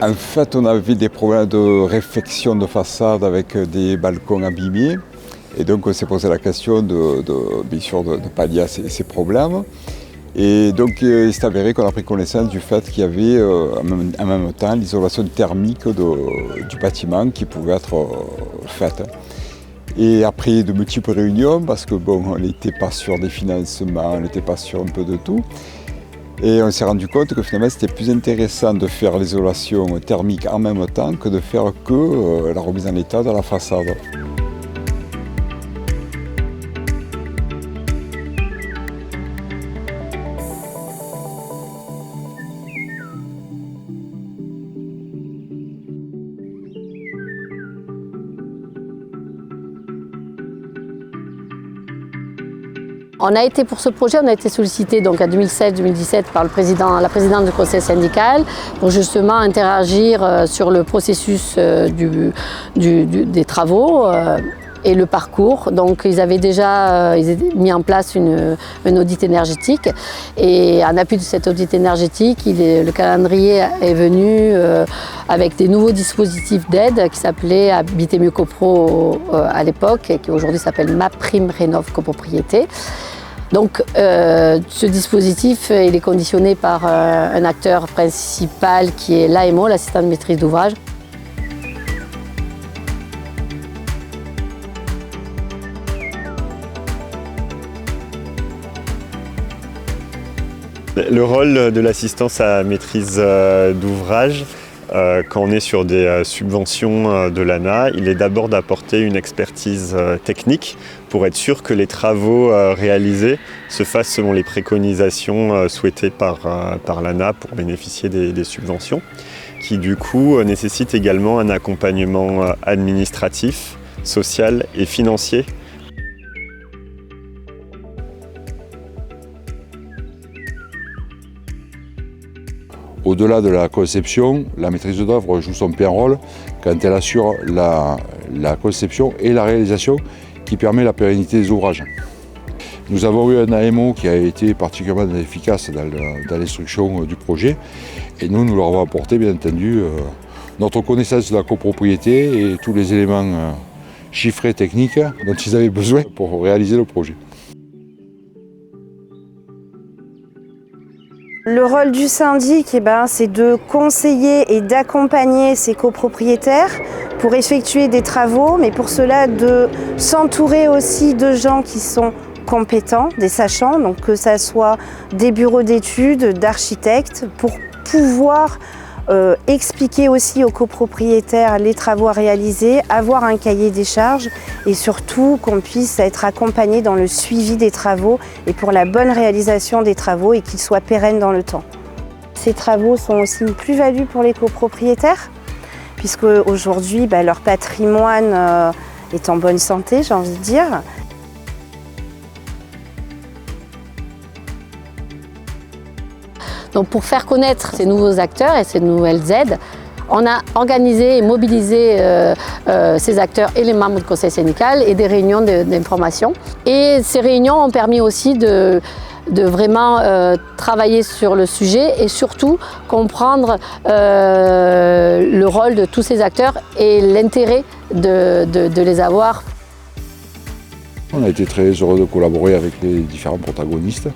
En fait, on avait des problèmes de réfection de façade avec des balcons abîmés. Et donc on s'est posé la question bien sûr de pallier à ces problèmes. Et donc il s'est avéré qu'on a pris connaissance du fait qu'il y avait en même temps l'isolation thermique du bâtiment qui pouvait être faite. Et après de multiples réunions, parce que bon, on n'était pas sûr des financements, on n'était pas sûr un peu de tout. Et on s'est rendu compte que finalement c'était plus intéressant de faire l'isolation thermique en même temps que de faire que la remise en état de la façade. On a été pour ce projet, on a été sollicité donc en 2016-2017 par la présidente du conseil syndical pour justement interagir sur le processus des travaux et le parcours. Donc ils avaient déjà mis en place un audit énergétique et en appui de cet audit énergétique, le calendrier est venu avec des nouveaux dispositifs d'aide qui s'appelaient Habiter mieux copro à l'époque et qui aujourd'hui s'appelle MaPrimeRénov' copropriété. Donc ce dispositif il est conditionné par un acteur principal qui est l'AMO, l'assistant de maîtrise d'ouvrage. Le rôle de l'assistance à maîtrise d'ouvrage, quand on est sur des subventions de l'ANA, il est d'abord d'apporter une expertise technique pour être sûr que les travaux réalisés se fassent selon les préconisations souhaitées par l'ANA pour bénéficier des subventions, qui du coup nécessitent également un accompagnement administratif, social et financier. Au-delà de la conception, la maîtrise d'œuvre joue son plein rôle quand elle assure la conception et la réalisation qui permet la pérennité des ouvrages. Nous avons eu un AMO qui a été particulièrement efficace dans l'instruction du projet et nous leur avons apporté bien entendu notre connaissance de la copropriété et tous les éléments chiffrés techniques dont ils avaient besoin pour réaliser le projet. Le rôle du syndic, c'est de conseiller et d'accompagner ses copropriétaires pour effectuer des travaux, mais pour cela de s'entourer aussi de gens qui sont compétents, des sachants, donc que ce soit des bureaux d'études, d'architectes, pour pouvoir expliquer aussi aux copropriétaires les travaux à réaliser, avoir un cahier des charges et surtout qu'on puisse être accompagné dans le suivi des travaux et pour la bonne réalisation des travaux et qu'ils soient pérennes dans le temps. Ces travaux sont aussi une plus-value pour les copropriétaires puisque aujourd'hui leur patrimoine est en bonne santé, j'ai envie de dire. Donc pour faire connaître ces nouveaux acteurs et ces nouvelles aides, on a organisé et mobilisé ces acteurs et les membres du conseil syndical et des réunions d'information. Et ces réunions ont permis aussi de vraiment travailler sur le sujet et surtout comprendre le rôle de tous ces acteurs et l'intérêt de les avoir. On a été très heureux de collaborer avec les différents protagonistes.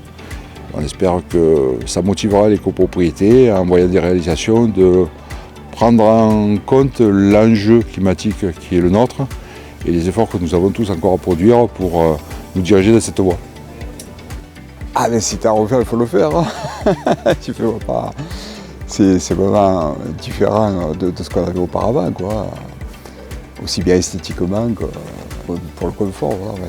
On espère que ça motivera les copropriétés en voyant des réalisations de prendre en compte l'enjeu climatique qui est le nôtre et les efforts que nous avons tous encore à produire pour nous diriger dans cette voie. Ah mais si t'as à refaire, il faut le faire. Tu fais pas. C'est vraiment différent de ce qu'on avait auparavant, quoi. Aussi bien esthétiquement que pour le confort. Voilà.